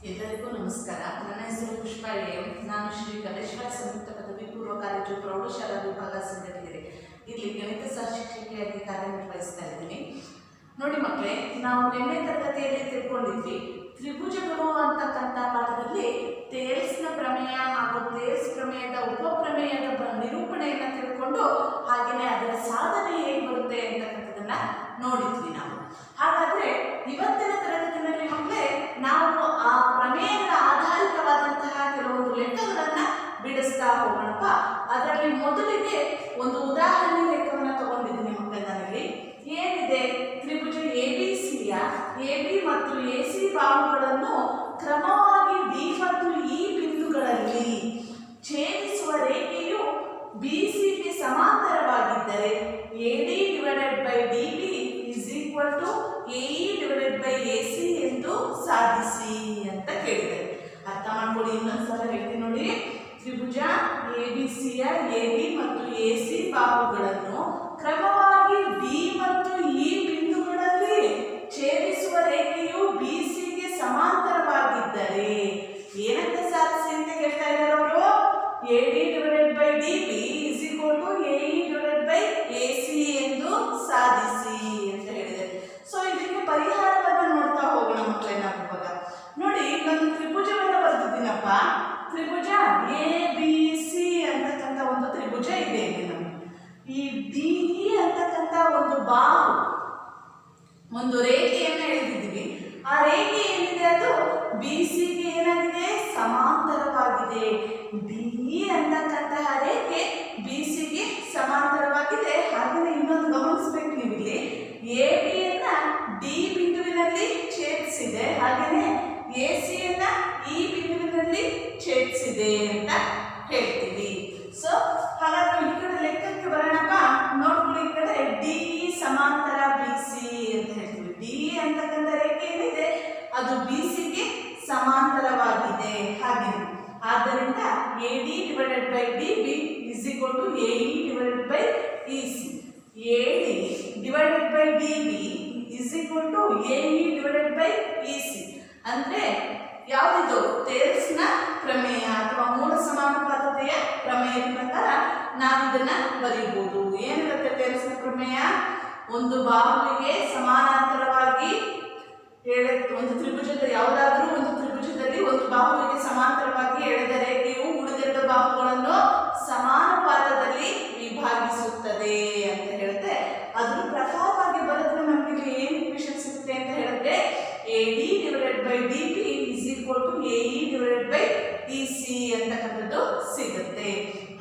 ಎಲ್ಲರಿಗೂ ನಮಸ್ಕಾರ. ನನ್ನ ಹೆಸರು ಪುಷ್ಪಾ ಎಂ. ನಾನು ಶ್ರೀ ಕಲೇಶ್ವರ ಸಂಯುಕ್ತ ಪದವಿ ಪೂರ್ವ ಕಾಲೇಜು ಪ್ರೌಢಶಾಲಾ ವಿಭಾಗ ಸಿಂಧಗಿರಿ ಇಲ್ಲಿ ಗಣಿತ ಶಿಕ್ಷಕಿಯಾಗಿ ಕಾರ್ಯನಿರ್ವಹಿಸ್ತಾ ಇದ್ದೀನಿ. ನೋಡಿ ಮಕ್ಕಳೇ, ನಾವು ನಿನ್ನೆ ತರಗತಿಯಲ್ಲಿ ತಿಳ್ಕೊಂಡಿದ್ವಿ ತ್ರಿಭುಜಗಳು ಅಂತಕ್ಕಂಥ ಪಾಠದಲ್ಲಿ ತೇಲ್ಸ್ನ ಪ್ರಮೇಯ ಹಾಗೂ ತೇಲ್ಸ್ ಪ್ರಮೇಯದ ಉಪಪ್ರಮೇಯದ ನಿರೂಪಣೆಯನ್ನು ತಿಳ್ಕೊಂಡು ಹಾಗೆಯೇ ಅದರ ಸಾಧನೆ ಹೇಗೆ ಬರುತ್ತೆ ಅಂತಕ್ಕಂಥದ್ದನ್ನ ನೋಡಿದ್ವಿ ನಾವು. ಹಾಗಾದ್ರೆ ಇವತ್ತಿನ ತರಗತಿಯಲ್ಲಿ ಮಕ್ಕಳೇ ನಾವು ಆ ಪ್ರಮೇಯಗಳ ಆಧಾರಿತವಾದಂತಹ ಕೆಲವೊಂದು ಲೆಕ್ಕಗಳನ್ನ ಬಿಡಿಸ್ತಾ ಹೋಗೋಣಪ್ಪ. ಅದರಲ್ಲಿ ಮೊದಲಿಗೆ ಒಂದು ಉದಾಹರಣೆ ಲೆಕ್ಕವನ್ನ ತಗೊಂಡಿದ್ದೀನಿ ಮಕ್ಕಳೇ. ನನಗೆ ಏನಿದೆ, ತ್ರಿಭುಜ ಎಬಿಸಿಯ ಎಬಿ ಮತ್ತು ಎಸಿ ಬಾಹುಗಳನ್ನು ಕ್ರಮವಾಗಿ ಡಿ ಮತ್ತು ಇ ಬಿಂದುಗಳಲ್ಲಿ ಛೇದಿಸುವ ರೇಖೆಯು ಬಿಸಿಗೆ ಸಮಾಂತರವಾಗಿದ್ದರೆ AD divided by DB is equal to AE divided by AC ಎಂದು ಸಾಧಿಸಿ ಅಂತ ಕೇಳಿದ್ದಾರೆ. ಅರ್ಥ ಮಾಡ್ಕೊಳ್ಳಿ, ಇನ್ನೊಂದ್ಸಲ ಹೇಳ್ತೀನಿ ನೋಡಿ. ತ್ರಿಭುಜ ಎಬಿಸಿಯ ಎಬಿ ಮತ್ತು ಎಸಿ ಬಾಹುಗಳನ್ನು ಕ್ರಮವಾಗಿ ಡಿ ಮತ್ತು ಇ ಬಿಂದುಗಳಲ್ಲಿ ಛೇದಿಸುವ ರೇಖೆಯು ಬಿಸಿಗೆ ಸಮಾಂತರವಾಗಿದ್ದರೆ ಏನಂತ ಸಾಧಿಸಿ ಅಂತ ಕೇಳ್ತಾ ಇದ್ದಾರೆ ಅವರು. AD divided by DB is equal to AE divided by AC ಎಂದು ಸಾಧಿಸಿ ಅಂತ ಹೇಳಿದ್ದಾರೆ. ಸೊ ಇದಕ್ಕೆ ಪರಿಹಾರವನ್ನು ನೋಡ್ತಾ ಹೋಗೋಣ ಮಕ್ಕಳೇ. ನಾವು ಇವಾಗ ನೋಡಿ, ಒಂದು ತ್ರಿಭುಜವನ್ನು ಬರ್ತಿದ್ದೀನಪ್ಪ. ತ್ರಿಭುಜ ಎ ಬಿ ಸಿ ಅಂತಕ್ಕಂಥ ಒಂದು ತ್ರಿಭುಜ ಇದೆ ಇಲ್ಲಿ ನಮಗೆ. ಈ ಡಿ ಇ ಅಂತಕ್ಕಂಥ ಒಂದು ಬಾಹು ಒಂದು ರೇಖೆಯನ್ನ ಎಳೆದಿದ್ದೀವಿ. ಆ ರೇಖೆ ಏನಿದೆ ಅದು ಬಿ ಸಿಗೆ ಏನಾಗಿದೆ, ಸಮಾಂತರವಾಗಿದೆ. ಡಿ ಇ ಅಂತಕ್ಕಂತಹ ರೇಖೆ ಬಿ ಸಿಗೆ ಸಮಾಂತರವಾಗಿದೆ. ಹಾಗೆಯೇ ಇನ್ನೊಂದು ಗಮನಿಸಬೇಕು ನೀವು, ಇಲ್ಲಿ ಎ ಬಿಯನ್ನ ಡಿ ಬಿಂದುವಿನಲ್ಲಿ ಛೇದಿಸಿದೆ, ಹಾಗೆಯೇ ಎ ಸಿಯನ್ನ ಈ ಬಿಂದುವಿನಲ್ಲಿ ಛೇದಿಸಿದೆ ಅಂತ ಹೇಳ್ತೀವಿ. ಸೊ ಹಾಗಾದ್ರೆ ಈ ಕಡೆ ಲೆಕ್ಕಕ್ಕೆ ಬರೋಣಪ್ಪ. ನೋಡ್ಕೊಳ್ಳಿ, ಈ ಕಡೆ ಡಿ ಸಮಾಂತರ ಬಿ ಸಿ ಅಂತ ಹೇಳ್ತೀವಿ. ಡಿ ಅಂತಕ್ಕಂಥ ರೇಖೆ ಏನಿದೆ ಅದು ಬಿ ಸಿಗೆ ಸಮಾಂತರವಾಗಿದೆ. ಹಾಗೆ ಆದ್ದರಿಂದ A D divided by D B is equal to A E divided by E C. A D divided by D B is equal to A E divided by E C. ಅಂದ್ರೆ ಯಾವುದಿದು ತೇಲ್ಸ್ನ ಪ್ರಮೇಯ ಅಥವಾ ಮೂಲ ಸಮಾನುಪಾತತೆಯ ಪ್ರಮೇಯದ ಪ್ರಕಾರ ನಾವಿದನ್ನ ಬರೀಬಹುದು. ಏನಿರುತ್ತೆ ತೇಲ್ಸ್ನ ಪ್ರಮೇಯ? ಒಂದು ಬಾಹುವಿಗೆ ಸಮಾನಾಂತರವಾಗಿ ಒಂದು ತ್ರಿಭುಜದ ಯಾವುದಾದ್ರೂ ಒಂದು ತ್ರಿಭುಜದಲ್ಲಿ ಒಂದು ಬಾಹುವಿಗೆ ಸಮಾಂತರವಾಗಿ ಎಳೆದ ರೇಖೆಯು ಉಳಿದೆರಡು ಬಾಹುಗಳನ್ನು ಸಮಾನುಪಾತದಲ್ಲಿ ವಿಭಾಗಿಸುತ್ತದೆ ಅಂತ ಹೇಳುತ್ತೆ. ಅದ್ರ ಪ್ರಕಾರವಾಗಿ ಬರೆದ್ರೆ ನಮಗೆ ಏನು ಇಕ್ವೇಷನ್ ಸಿಗುತ್ತೆ ಅಂತ ಹೇಳಿದ್ರೆ A D divided by D B is equal to A E divided by E C ಅಂತಕ್ಕಂಥದ್ದು ಸಿಗುತ್ತೆ.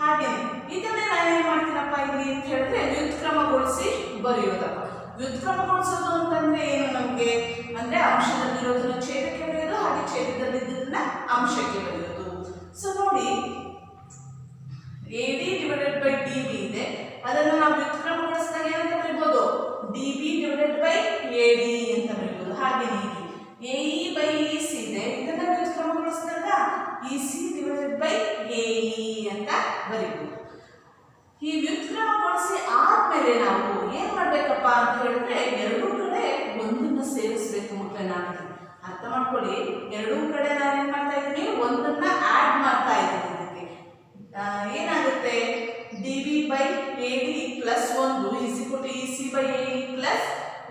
ಹಾಗೆ ಇದನ್ನೇ ನಾನೇನು ಮಾಡ್ತೀನಪ್ಪ ಇಲ್ಲಿ ಅಂತ ಹೇಳಿದ್ರೆ ವ್ಯುತ್ಕ್ರಮಗೊಳಿಸಿ ಬರೆಯೋದಪ್ಪ. ವ್ಯುತ್ಕ್ರಮಗೊಳಿಸೋದು ಅಂತಂದ್ರೆ ಏನು ನಮಗೆ ಅಂದ್ರೆ ಅಂಶದಲ್ಲಿರೋದನ್ನ ಛೇದಕ್ಕೆ ಬರೆಯೋದು, ಹಾಗೆ ಛೇದದಲ್ಲಿದ್ದದನ್ನ ಅಂಶಕ್ಕೆ ಬರೆಯೋದು. ಸೊ ನೋಡಿ, A D divided by D B ಇದೆ, ಅದನ್ನು ನಾವು ವ್ಯುತ್ಕ್ರಮಗೊಳಿಸಿದಾಗ ಏನಂತ ಬರೀಬಹುದು? D B divided by A D ಅಂತ ಬರೀಬಹುದು. ಹಾಗೆ A E by E C ಇದೆ, ಇದನ್ನ ವ್ಯುತ್ಕ್ರಮಗೊಳಿಸಿದಾಗ E C divided by A E ಅಂತ ಬರೀಬಹುದು. ಈ ವ್ಯುತ್ಕ್ರಮಗೊಳಿಸಿ ಆದ್ಮೇಲೆ ನಾವು ಏನ್ ಮಾಡ್ಬೇಕಪ್ಪ ಅಂತ ಹೇಳಿದ್ರೆ ಎರಡೂ ಕಡೆ ಒಂದನ್ನ ಸೇರಿಸಬೇಕು ಮಕ್ಕಳೇ. ನಾನು ಅರ್ಥ ಮಾಡ್ಕೊಳ್ಳಿ, ಎರಡೂ ಕಡೆ ನಾನು ಏನ್ ಮಾಡ್ತಾ ಇದ್ದೀನಿ, ಒಂದನ್ನ ಆಡ್ ಮಾಡ್ತಾ ಇದ್ದೀನಿ. ಇದಕ್ಕೆ ಏನಾಗುತ್ತೆ, D B by A D plus 1 is equal to E C by A E plus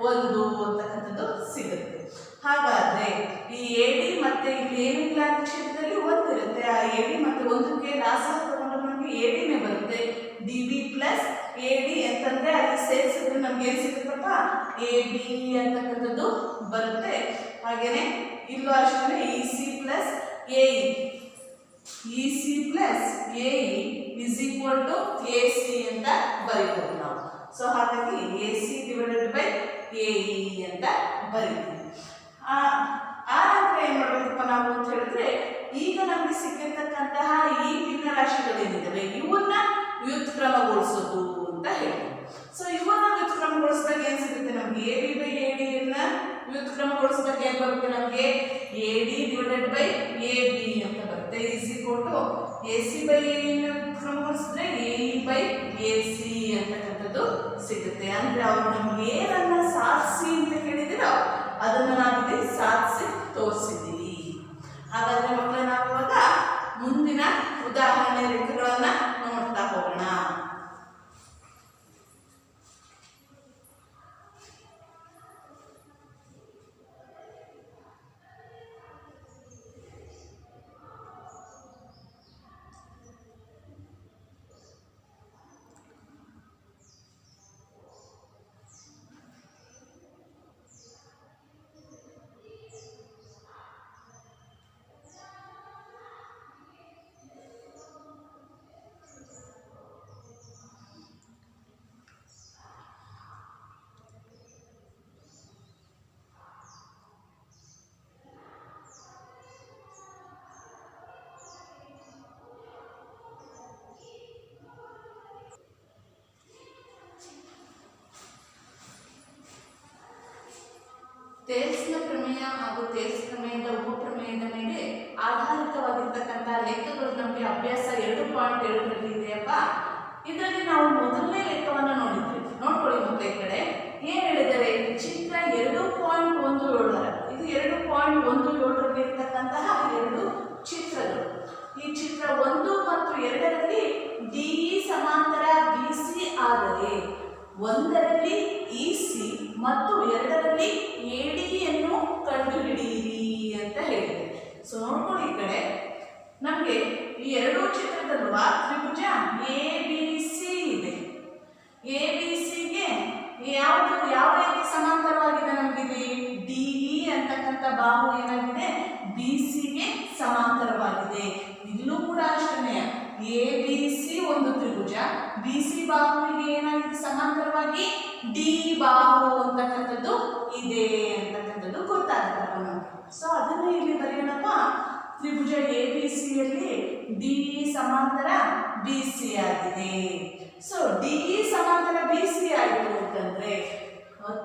1 ಅಂತಕ್ಕಂಥದ್ದು ಸಿಗುತ್ತೆ. ಹಾಗಾದ್ರೆ ಈ ಎ ಡಿ ಮತ್ತೆ ಇಲ್ಲಿ ಏನಿಲ್ಲ ಕ್ಷೇತ್ರದಲ್ಲಿ ಒಂದಿರುತ್ತೆ. ಆ ಎ ಡಿ ಮತ್ತೆ ಒಂದಕ್ಕೆ ಲಾಸ್ಟ್ ತಗೊಂಡು ನಮಗೆ ಎ ಡಿನೇ ಬರುತ್ತೆ. D B plus A D ಅಂತಂದ್ರೆ ಅಲ್ಲಿ ಸೇರಿಸಿದ್ರೆ ನಮ್ಗೆ ಏನು ಸಿಗುತ್ತಪ್ಪ, ಎ ಬಿ ಅಂತಕ್ಕಂಥದ್ದು ಬರುತ್ತೆ. ಹಾಗೇನೆ ಇಲ್ಲೂ ಅಷ್ಟೇ E C plus A E C plus A is equal to A C ಅಂತ ಬರೀಬಹುದು ನಾವು. ಸೊ ಹಾಗಾಗಿ A C divided by A E ಅಂತ ಬರೀತೀವಿ. ಆ ನಂತರ ಏನ್ ಮಾಡ್ಬೇಕಪ್ಪ ನಾವು ಅಂತ ಹೇಳಿದ್ರೆ, ಈಗ ನಮ್ಗೆ ಸಿಕ್ಕಿರ್ತಕ್ಕಂತಹ ಈ ಭಿನ್ನರಾಶಿಗಳೇನಿದ್ದಾವೆ ಇವನ್ನ ವ್ಯುತ್ಕ್ರಮಗೊಳಿಸೋದು ಅಂತ ಹೇಳ್ತೀವಿ. ಸೊ ಇವನ್ನ ವ್ಯುತ್ಕ್ರಮಗೊಳಿಸಿದಾಗ ಏನ್ ಸಿಗುತ್ತೆ ನಮ್ಗೆ, A B by A D ಅನ್ನ ವ್ಯುತ್ಕ್ರಮಗೊಳಿಸಿದಾಗ ಏನ್ ಬರುತ್ತೆ ನಮ್ಗೆ, A D divided by A B ಅಂತ ಬರುತ್ತೆ. Is equal to A C by A ವ್ಯುತ್ಕ್ರಮಗೊಳಿಸಿದ್ರೆ A E by A C ಅಂತಕ್ಕಂಥದ್ದು ಸಿಗುತ್ತೆ. ಅಂದ್ರೆ ಅವ್ರು ನಮ್ಗೆ ಏನನ್ನ ಸಾಧಿಸಿ ಅಂತ ಹೇಳಿದಿರೋ ಅದನ್ನು ನಾವಿಲ್ಲಿ ಸಾಧಿಸಿ ತೋರಿಸಿದ್ದೀವಿ. ತೇಲ್ಸ್ನ ಪ್ರಮೇಯ ಹಾಗೂ ತೇಲ್ಸ್ ಪ್ರಮೇಯದ ಉಪಪ್ರಮೇಯದ ಮೇಲೆ ಆಧಾರಿತವಾಗಿರ್ತಕ್ಕಂಥ ಲೆಕ್ಕಗಳು ನಮಗೆ ಅಭ್ಯಾಸ 2.2ರಲ್ಲಿ ಇದೆಯಪ್ಪ. ಇದರಲ್ಲಿ ನಾವು ಮೊದಲನೇ ಲೆಕ್ಕವನ್ನು ನೋಡಿದ್ವಿ. ನೋಡ್ಕೊಳ್ಳಿ ಮಕ್ಕಳ ಈ ಕಡೆ ಏನ್ ಹೇಳಿದರೆ ಚಿತ್ರ 2.17 ಇದು 2.17ರಲ್ಲಿ ಇರ್ತಕ್ಕಂತಹ 2 ಚಿತ್ರಗಳು. ಈ ಚಿತ್ರ 1 ಮತ್ತು 2ರಲ್ಲಿ ಡಿಇ ಸಮಾಂತರ ಬಿಸಿ ಆದರೆ 1ರಲ್ಲಿ ಇಸಿ ಮತ್ತು 2ರಲ್ಲಿ ಎಡಿಯನ್ನು ಕಂಡುಹಿಡಿಯಿರಿ ಅಂತ ಹೇಳಿದೆ. ಸೊ ನೋಡ್ಕೊಳ್ಳಿ ಈ ಕಡೆ ನಮಗೆ ಈ 2 ಚಿತ್ರದಲ್ಲೂ ತ್ರಿಭುಜ ಎಬಿಸಿ ಇದೆ. ಎಬಿಸಿಗೆ ಯಾವ ರೀತಿ ಸಮಾಂತರವಾಗಿದೆ ನಮಗಿಲ್ಲಿ ಡಿಇ ಅಂತಕ್ಕಂಥ ಬಾಹು ಏನಾಗಿದೆ ಬಿಸಿಗೆ ಸಮಾಂತರವಾಗಿದೆ. ಇಲ್ಲೂ ಕೂಡ ಅಷ್ಟೇ ಎಬಿಸಿ ಒಂದು ತ್ರಿಭುಜ, ಬಿಸಿ ಬಾಹುವಿಗೆ ಏನಾಗಿದೆ ಸಮಾಂತರವಾಗಿ ಡಿಇ ಬಾಹು ಅಂತಕ್ಕಂಥದ್ದು ಇದೆ ಅಂತಕ್ಕಂಥದ್ದು ಗೊತ್ತಾಗುತ್ತಪ್ಪ ನಮಗೆ. ಸೊ ಅದನ್ನು ಇಲ್ಲಿ ಬರೆಯೋಣಪ್ಪ. ತ್ರಿಭುಜ ಎಬಿಸಿಯಲ್ಲಿ ಡಿಇ ಸಮಾಂತರ ಬಿಸಿ ಆಗಿದೆ. ಸೊ ಡಿಇ ಸಮಾಂತರ ಬಿಸಿ ಆಯಿತು ಅಂತಂದ್ರೆ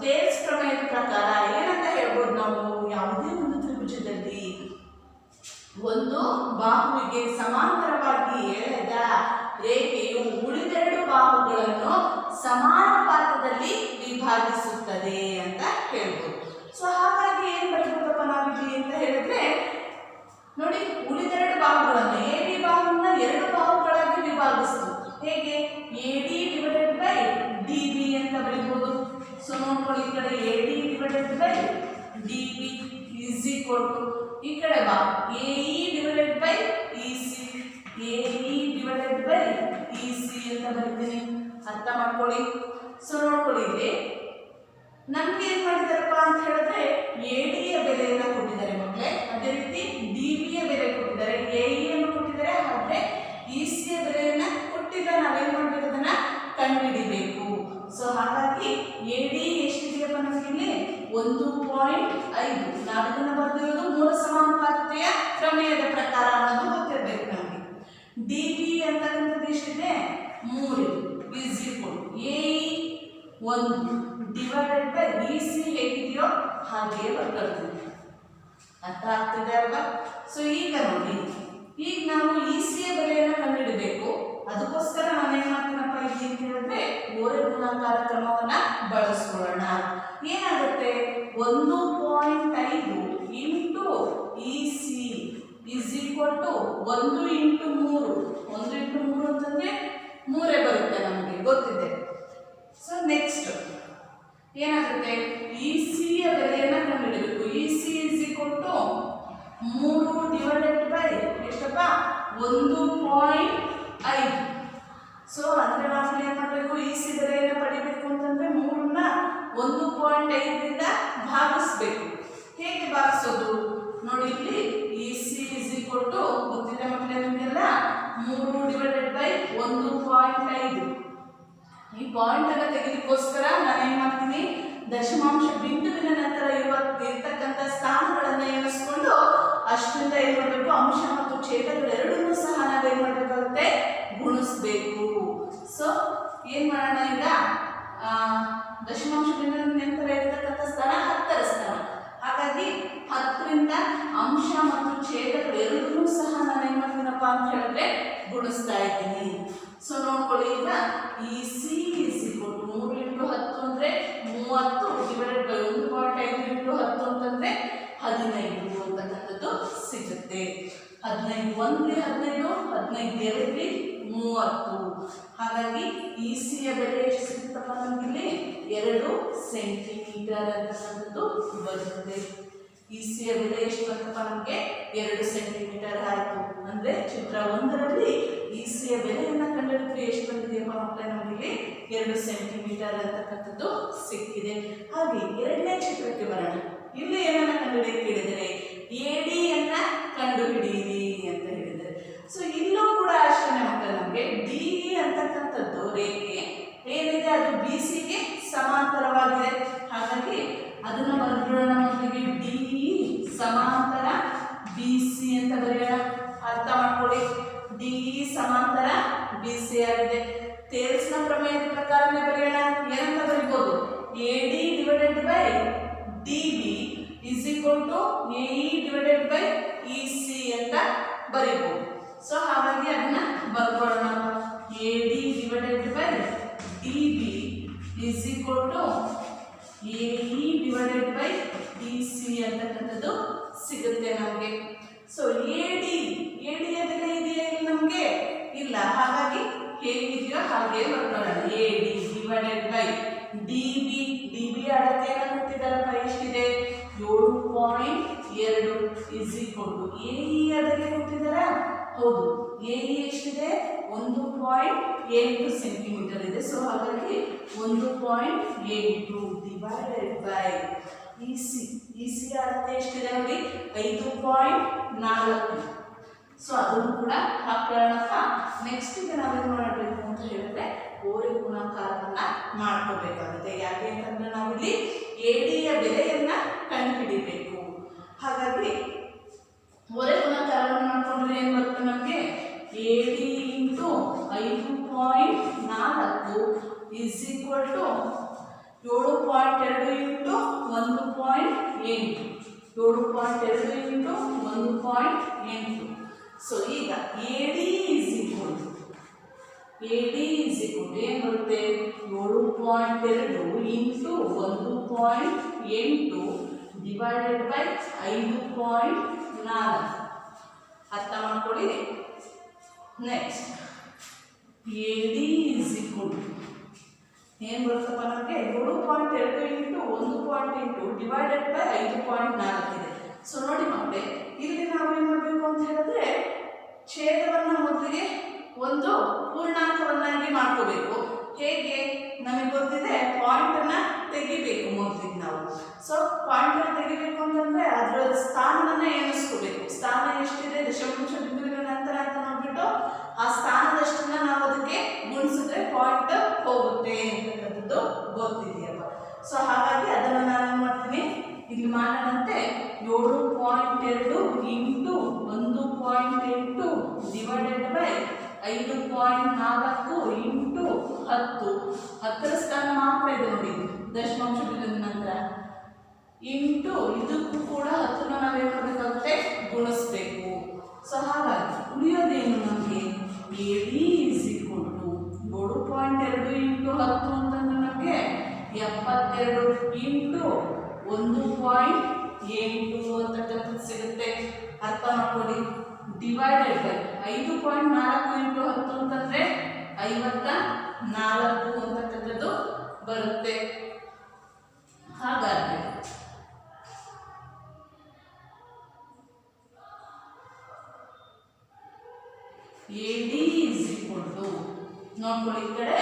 ತೇಲ್ಸ್ ಪ್ರಮೇಯದ ಪ್ರಕಾರ ಏನಂತ ಹೇಳ್ಬೋದು ನಾವು, ಯಾವುದೇ ಒಂದು ತ್ರಿಭುಜದಲ್ಲಿ ಒಂದು ಬಾಹುವಿಗೆ ಸಮಾಂತರವಾಗಿ ಎಳೆದ ರೇಖೆಯು ಉಳಿದೆರಡು ಬಾಹುಗಳನ್ನು ಸಮಾನುಪಾತದಲ್ಲಿ ವಿಭಾಗಿಸುತ್ತದೆ ಅಂತ ಹೇಳ್ಬೋದು. ಸೊ ಹಾಗಾಗಿ ಏನ್ ಬರೀಬೋದಪ್ಪ ನಾವಿಲ್ಲಿ ಅಂತ ಹೇಳಿದ್ರೆ ನೋಡಿ, ಉಳಿದೆರಡು ಬಾಹುಗಳನ್ನು ಎಡಿ ಬಾಹುವನ್ನ 2 ಬಾಹುಗಳಾಗಿ ವಿಭಾಗಿಸ್ತು. ಹೇಗೆ ಎಡಿ ಡಿವೈಡೆಡ್ ಬೈ ಡಿಬಿ ಅಂತ ಬರೀಬಹುದು. ಸೊ ನೋಡ್ಕೊಳ್ಳಿ ಈ ಕಡೆ AD divided by DB is equal to ಈ ಕಡೆ ಬಾ AE divided by EC, AE divided by EC ಅಂತ ಬರೀತೀನಿ. ಅರ್ಥ ಮಾಡ್ಕೊಳ್ಳಿ. ಸೊ ನೋಡ್ಕೊಳ್ಳಿ ಇಲ್ಲಿ ನಮ್ಗೆ ಏನ್ ಮಾಡಿದಾರಪ್ಪ ಅಂತ ಹೇಳಿದ್ರೆ ಎಡಿಯ ಬೆಲೆಯನ್ನ ಕೊಟ್ಟಿದ್ದಾರೆ ಮಕ್ಕಳೇ, ಅದೇ ರೀತಿ ಡಿಬಿಯ ಬೆಲೆ ಕೊಟ್ಟಿದ್ದಾರೆ, ಎಇಯನ್ನು ಕೊಟ್ಟಿದ್ದಾರೆ, ಆದ್ರೆ ಇಸಿಯ ಬೆಲೆಯನ್ನ ಕೊಟ್ಟಿಲ್ಲ. ನಾವೇನ್ ಮಾಡ್ಬೇಕು ಅದನ್ನ ಕಂಡುಹಿಡಿಬೇಕು. ಸೊ ಹಾಗಾಗಿ ಎಡಿ ಎಷ್ಟಿದೆಯಪ್ಪ ನಮಗಿಲ್ಲಿ 1.5. ನಾವಿದನ್ನ ಬರೆದಿರೋದು ಮೂಲ ಸಮಾನುಪಾತತೆಯ ಪ್ರಮೇಯದ ಪ್ರಕಾರ ಅನ್ನೋದು ಗೊತ್ತಿರಬೇಕು ನಮಗೆ. ಡಿಬಿ ಅಂತಕ್ಕಂಥದ್ದು ಎಷ್ಟಿದೆ 3 is equal AE 1 divided by EC ಹೇಗಿದೆಯೋ ಹಾಗೆ ಬರ್ಕೊಳ್ತೀವಿ. ಅರ್ಥ ಆಗ್ತಿದೆ ಅಲ್ವಾ? ಸೊ ಈಗ ನೋಡಿ, ಈಗ ನಾವು ಇಸಿಯ ಬೆಲೆಯನ್ನು ಕಂಡುಹಿಡಬೇಕು. ಅದಕ್ಕೋಸ್ಕರ ನಾನು ಏನ್ ಮಾಡ್ತೀನಪ್ಪ ಇಲ್ಲಿ ಅಂತ ಹೇಳಿದ್ರೆ ಓರೆ ಗುಣಾಕಾರ ಕ್ರಮವನ್ನ ಬಳಸ್ಕೊಳ್ಳೋಣ. ಏನಾಗುತ್ತೆ 1.5 into EC is equal to 1 into 3. 1 into 3 ಅಂತಂದ್ರೆ 3 ಬರುತ್ತೆ, ನಮಗೆ ಗೊತ್ತಿದೆ. ಸೊ ನೆಕ್ಸ್ಟ್ ಏನಾಗುತ್ತೆ ಇಸಿಯ ಬೆಲೆಯನ್ನ ಕಂಡುಹಿಡಬೇಕು. EC is equal to 3 divided by ಎಷ್ಟಪ್ಪ 1.5. ಸೊ ಅಂದ್ರೆ ನಾವು ಏನ್ ಮಾಡಬೇಕು, ಇಸಿ ಬೆಲೆಯನ್ನು ಪಡಿಬೇಕು ಅಂತಂದ್ರೆ 3ನ್ನ 1.5ರಿಂದ ಭಾಗಿಸ್ಬೇಕು. ಹೇಗೆ ಭಾಗಿಸೋದು ನೋಡಿ, ಇಲ್ಲಿ ಇಸಿ ಈಸ್ ಈಕ್ವಲ್ ಟು ಗೊತ್ತಿದೆ ಮಕ್ಕಳೇ ನಿಮಗೆಲ್ಲ 3 ಡಿವೈಡೆಡ್ ಬೈ 1.5. ಈ ಪಾಯಿಂಟ್ ಅನ್ನ ತೆಗೆದಕ್ಕೋಸ್ಕರ ನಾನು ಏನ್ ಮಾಡ್ತೀನಿ, ದಶಮಾಂಶ ಬಿಂದುವಿನ ನಂತರ ಇರ್ತಕ್ಕಂಥ ಸ್ಥಾನಗಳನ್ನ ಎಣಿಸ್ಕೊಂಡು ಅಷ್ಟರಿಂದ ಏನ್ ಮಾಡಬೇಕು, ಅಂಶ ಮತ್ತು ಛೇದಗಳೆರಡನ್ನೂ ಸಹ ನಾವೇನ್ ಮಾಡಬೇಕಾಗುತ್ತೆ, ಗುಣಿಸ್ಬೇಕು. ಸೊ ಏನ್ ಮಾಡೋಣ ಈಗ, ದಶಮಾಂಶ ಬಿಂದುವಿನ ನಂತರ ಇರ್ತಕ್ಕಂಥ ಸ್ಥಾನ 10ರ ಸ್ಥಾನ. ಹಾಗಾಗಿ 10ರಿಂದ ಅಂಶ ಮತ್ತು ಛೇದಗಳು ಎರಡನ್ನೂ ಸಹ ನಾನು ಏನ್ ಮಾಡ್ತೀನಪ್ಪ ಅಂತ ಹೇಳಿದ್ರೆ ಗುಣಿಸ್ತಾ ಇದ್ದೀನಿ. ಸೊ ನೋಡ್ಕೊಳ್ಳಿ, ಈಗ E C is equal to 3 into 10 ಅಂದ್ರೆ 30 ಡಿವೈಡೆಡ್ ಬೈ 1.5 ಇಂಟು 10 ಅಂತಂದ್ರೆ 15 ಅಂತಕ್ಕಂಥದ್ದು ಸಿಗುತ್ತೆ. 15 1 15, 15 2 30. ಹಾಗಾಗಿ ಇಸಿಯ ಬೆಲೆ ಎಷ್ಟು ಸಿಗುತ್ತಪ್ಪ ನಮಗಿಲ್ಲಿ 2 ಸೆಂಟಿಮೀಟರ್ ಅಂತಕ್ಕಂಥದ್ದು ಬರುತ್ತೆ. ಇಸಿಯ ಬೆಲೆ ಎಷ್ಟು ಬಂತಪ್ಪ ನಮಗೆ 2 ಸೆಂಟಿಮೀಟರ್ ಆಯಿತು. ಅಂದ್ರೆ ಚಿತ್ರ 1ರಲ್ಲಿ ಇಸಿಯ ಬೆಲೆಯನ್ನು ಕಂಡುಹಿಡಿದ್ರೆ ಎಷ್ಟು ಬಂದಿದೆಯಪ್ಪ ಮಕ್ಕಳೇ, ನಮಗೆ 2 ಸೆಂಟಿಮೀಟರ್ ಅಂತಕ್ಕಂಥದ್ದು ಸಿಕ್ಕಿದೆ. ಹಾಗೆ 2ನೇ ಚಿತ್ರಕ್ಕೆ ಬರೋಣ. ಇಲ್ಲಿ ಏನನ್ನ ಕಂಡುಹಿಡಿಯಕ್ಕೆ ಹೇಳಿದರೆ ಎಡಿಯನ್ನ ಕಂಡುಹಿಡಿಯಿರಿ ಅಂತ ಹೇಳಿದರೆ. ಸೊ ಇಲ್ಲೂ ಕೂಡ ಅಷ್ಟೇ ಮಕ್ಕಳೇ, ನಮಗೆ ಡಿಇ ಅಂತಕ್ಕಂಥದ್ದು ರೇಖೆ ಏನಿದೆ ಅದು ಬಿಸಿಗೆ ಸಮಾಂತರವಾಗಿದೆ. ಹಾಗಾಗಿ ಅದನ್ನ ಬರೆಯೋಣ ಮೊದಲಿಗೆ, ಡಿಇ ಸಮಾಂತರ ಬಿಸಿ ಅಂತ ಬರೆಯೋಣ. ಅರ್ಥ ಮಾಡ್ಕೊಳ್ಳಿ, ಡಿಇ ಸಮಾಂತರ ಬಿಸಿ ಆಗಿದೆ. ತೇಲ್ಸ್ನ ಪ್ರಮೇಯದ ಪ್ರಕಾರನೇ ಬರೆಯೋಣ. ಏನಂತ ಬರೀಬಹುದು, AD divided by DB equal to A E divided by D C ಅಂತಕ್ಕಂಥದ್ದು ಸಿಗುತ್ತೆ ನಮಗೆ. ಸೊ ಎ ಡಿ ಯ ಬೆಲೆ ಇದೆಯಾ ಇಲ್ಲಿ ನಮಗೆ? ಇಲ್ಲ. ಹಾಗಾಗಿ ಹೇಗಿದೆಯೋ ಹಾಗೆ ಬರ್ಕೊಳ್ಳೋಣ. A D divided by D B ಅಳತೆಯನ್ನು ಕೊಟ್ಟಿದ್ದಾರಪ್ಪ, ಎಷ್ಟಿದೆ? 7.2 is equal to A E ಯ ಬೆಲೆ ಕೊಟ್ಟಿದ್ದಾರಾ? ಹೌದು. ಎ ಇ ಎಷ್ಟಿದೆ? 1.8 ಸೆಂಟಿಮೀಟರ್ ಇದೆ. ಸೊ ಹಾಗಾಗಿ 1.8 ಡಿವೈಡೆಡ್ ಬೈ ಇ ಸಿ ಅಳತೆ ಎಷ್ಟಿದೆ ನೋಡಿ? 5.4. ಸೊ ಅದನ್ನು ಕೂಡ ಹಾಕೋಣಪ್ಪ. ನೆಕ್ಸ್ಟ್ ಈಗ ನಾವೇನು ಮಾಡಬೇಕು ಅಂತ ಹೇಳಿದ್ರೆ ಓರೆ ಗುಣಾಕಾರವನ್ನ ಮಾಡ್ಕೋಬೇಕಾಗುತ್ತೆ. ಯಾಕೆ ಅಂತಂದ್ರೆ ನಾವಿಲ್ಲಿ ಎ ಡಿ ಯ ಬೆಲೆಯನ್ನ ಕಂಡುಹಿಡಿಬೇಕು. ಹಾಗಾಗಿ ಓರೆ ಗುಣಾಕಾರವನ್ನು ಮಾಡ್ಕೊಂಡ್ರೆ ಏನು ಬರುತ್ತೆ ನಮಗೆ? A D into 5.4 is equal to 7.2 into 1.8. 7.2 into 1.8. So ಈಗ A D is equal to ಏನು ಬರುತ್ತೆ? 7.2 ಇಂಟು 1.8 ಡಿವೈಡೆಡ್ ಬೈ 5.4. ಅರ್ಥ ಮಾಡ್ಕೊಳ್ಳಿ. Next A D is equal to ಏನು ಬರುತ್ತಪ್ಪ ನಮಗೆ? 7.2 ಇಂಟು 1.8 ಡಿವೈಡೆಡ್ ಬೈ 5.4 ಇದೆ. ಸೊ ನೋಡಿ ಮಕ್ಕಳೇ, ಇಲ್ಲಿ ನಾವು ಏನು ಮಾಡಬೇಕು ಅಂತ ಹೇಳಿದ್ರೆ ಛೇದವನ್ನು ಮೊದಲಿಗೆ ಒಂದು ಪೂರ್ಣಾಂಕವನ್ನಾಗಿ ಮಾಡ್ಕೋಬೇಕು. ಹೇಗೆ? ನಮಗೆ ಗೊತ್ತಿದೆ ಪಾಯಿಂಟನ್ನು ತೆಗಿಬೇಕು ಮೊದಲಿಗೆ ನಾವು. ಸೊ ಪಾಯಿಂಟನ್ನು ತೆಗಿಬೇಕು ಅಂತಂದರೆ ಅದರ ಸ್ಥಾನವನ್ನು ಎಣಿಸ್ಕೋಬೇಕು. ಸ್ಥಾನ ಎಷ್ಟಿದೆ? ದಶಮಾಂಶ ಬಿಂದುವಿನ ನಂತರ ಅಂತ ನೋಡ್ಬಿಟ್ಟು ಆ ಸ್ಥಾನದಷ್ಟನ್ನು ನಾವು ಅದಕ್ಕೆ ಗುಣಿಸಿದ್ರೆ ಪಾಯಿಂಟ್ ಹೋಗುತ್ತೆ ಅಂತಕ್ಕಂಥದ್ದು ಗೊತ್ತಿದೆಯಲ್ಲ. ಸೊ ಹಾಗಾಗಿ ಅದನ್ನು ನಾನು ಮಾಡ್ತೀನಿ, ಇಲ್ಲಿ ಮಾಡೋಣಂತೆ 7.2 ಇಂಟು 1.8 ಡಿವೈಡೆಡ್ ಬೈ 5.4 ಇಂಟು 10. 10ರ ಸ್ಥಾನ ಮಾತ್ರ ಇದೆ ನೋಡಿ ದಶಮಾಂಶ ಬಿಂದುವಿನ ನಂತರ. ಇಂಟು ಇದಕ್ಕೂ ಕೂಡ 10ನ ನಾವೇನು ಮಾಡಬೇಕಾಗುತ್ತೆ? ಗುಣಿಸ್ಬೇಕು. ಸೊ ಹಾಗಾಗಿ ಉಳಿಯೋದೇನು ನಮಗೆ? A D is equal to 7.2 into 10 ಅಂತಂದ್ರೆ ನಮಗೆ 72 ಇಂಟು 1.8 ಅಂತಕ್ಕಂಥದ್ದು ಸಿಗುತ್ತೆ. ಅರ್ಥ ಮಾಡ್ಕೊಳ್ಳಿ. ಡಿವೈಡೆಡ್ ಬೈ 5.4 ಇಂಟು 10 ಅಂತಂದರೆ 54 ಅಂತಕ್ಕಂಥದ್ದು ಬರುತ್ತೆ. ಹಾಗಾಗಿ A D is equal to ನೋಡ್ಕೊಳ್ಳಿ ಈ ಕಡೆ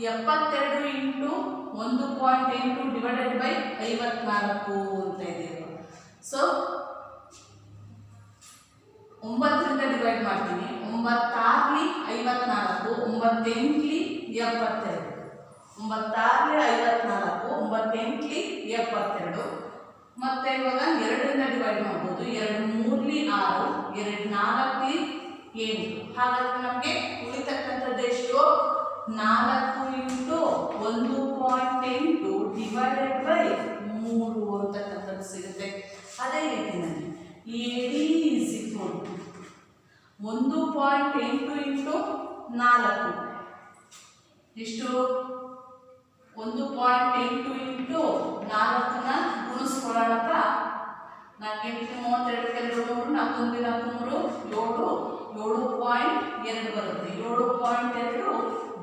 72 ಇಂಟು 1.8 ಡಿವೈಡೆಡ್ ಬೈ 54 ಅಂತ ಇದೆಯಲ್ಲ. ಸೊ 9ರಿಂದ ಡಿವೈಡ್ ಮಾಡ್ತೀನಿ. 9 6ಲಿ 54, 9 8ಲಿ 72. 9 6ಲಿ 54, 9 8ಲಿ 72. ಮತ್ತೆ ಇವಾಗ 2ರಿಂದ ಡಿವೈಡ್ ಮಾಡ್ಬೋದು. 2 3ಲಿ 6, 2 4ಲಿ 8. ಹಾಗಾಗಿ ನಮಗೆ ಉಳಿತಕ್ಕಂಥದ್ದು ಎಷ್ಟು? 4 ಇಂಟು 1.8 ಡಿವೈಡೆಡ್ ಬೈ 3 ಅಂತಕ್ಕಂಥದ್ದು ಸಿಗುತ್ತೆ. ಅದೇ ರೀತಿಯಲ್ಲಿ A D is equal to 1.8 into 4 ಎಷ್ಟು? 1.8 ಇಂಟು 4ನ ಗುಣಿಸ್ಕೊಳ್ಳೋಣಪ್ಪ. 4 8 32 2 3 4 4 7 7.2 ಬರುತ್ತೆ. 7.2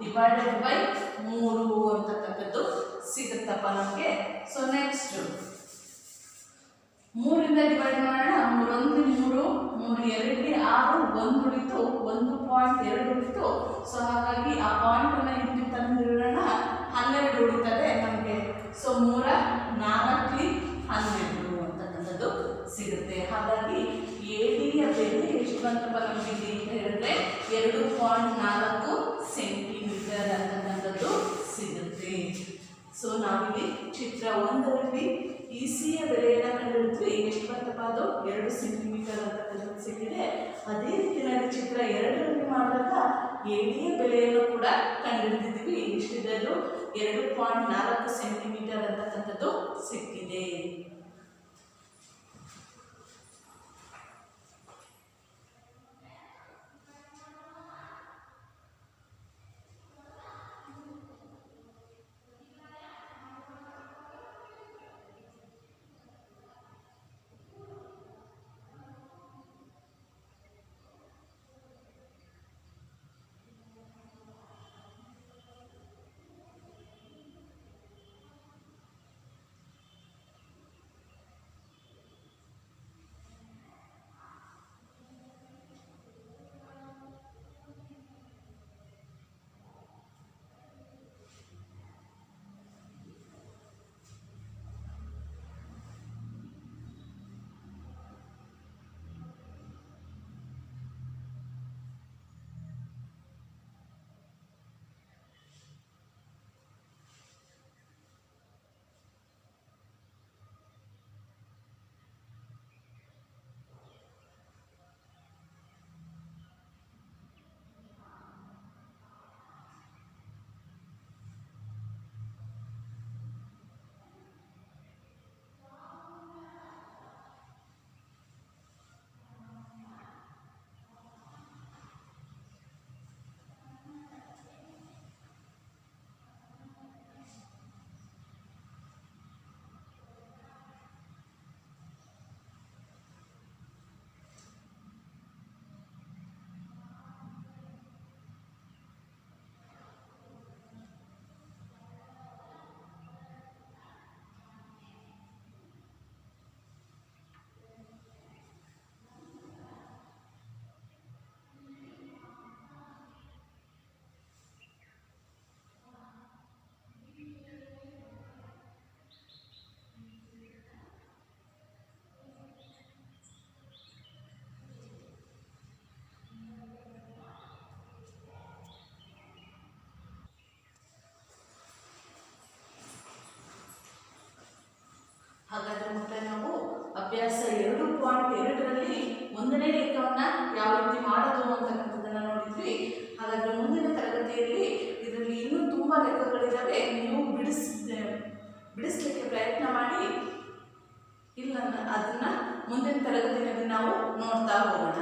ಡಿವೈಡೆಡ್ ಬೈ 3 ಅಂತಕ್ಕಂಥದ್ದು ಸಿಗುತ್ತಪ್ಪ ನಮಗೆ. ಸೊ ನೆಕ್ಸ್ಟ್ 3ರಿಂದ ಡಿವೈಡ್ ಮಾಡೋಣ. 3 1 3, 3 2ಲಿ 6, 1 ಉಳಿತು, 1.2 ಉಳಿತು. ಸೊ ಹಾಗಾಗಿ ಆ ಪಾಯಿಂಟನ್ನು ಇಲ್ಲಿ ತಂದಿಡೋಣ. 12 ಉಳಿತದೆ ನಮಗೆ. ಸೊ 3 4ಲಿ 12 ಅಂತಕ್ಕಂಥದ್ದು ಸಿಗುತ್ತೆ. ಹಾಗಾಗಿ ಎ ಡಿ ಯ ಬೆಲೆ ಎಷ್ಟು ಬಂತಪ್ಪ ನಮಗೆ ಅಂತ ಹೇಳಿದ್ರೆ 2.4 ಸೆಂಟಿಮೀಟರ್ ಅಂತಕ್ಕಂಥದ್ದು ಸಿಗುತ್ತೆ. ಸೊ ನಾವಿಲ್ಲಿ ಚಿತ್ರ 1ರಲ್ಲಿ ಇ ಸಿ ಯ ಬೆಲೆಯನ್ನು ಕಂಡುಹಿಡಿದ್ವಿ. ಎಷ್ಟು ಬಂತಪ್ಪ? ಅದು 2 ಸೆಂಟಿಮೀಟರ್ ಅಂತಕ್ಕಂಥದ್ದು ಸಿಕ್ಕಿದೆ. ಅದೇ ರೀತಿಯಾಗಿ ಚಿತ್ರ 2ರಲ್ಲಿ ಮಾಡಿದಾಗ ಎ ಡಿ ಯ ಬೆಲೆಯನ್ನು ಕೂಡ ಕಂಡುಹಿಡಿದಿದ್ವಿ. ಎಷ್ಟಿದೆ? ಅದು 2.4 ಸೆಂಟಿಮೀಟರ್ ಅಂತಕ್ಕಂಥದ್ದು ಸಿಕ್ಕಿದೆ. ಒಂದನೇ ಲೆಕ್ಕವನ್ನು ಯಾವ ರೀತಿ ಮಾಡೋದು ಅಂತಕ್ಕಂಥದ್ದನ್ನು ನೋಡಿದ್ವಿ. ಹಾಗಾದರೆ ಮುಂದಿನ ತರಗತಿಯಲ್ಲಿ ಇದರಲ್ಲಿ ಇನ್ನೂ ತುಂಬ ಲೆಕ್ಕಗಳಿದ್ದಾವೆ. ನೀವು ಬಿಡಿಸ್ಲಿಕ್ಕೆ ಪ್ರಯತ್ನ ಮಾಡಿ. ಇಲ್ಲ ಅದನ್ನು ಮುಂದಿನ ತರಗತಿಯಲ್ಲಿ ನಾವು ನೋಡ್ತಾ ಹೋಗೋಣ.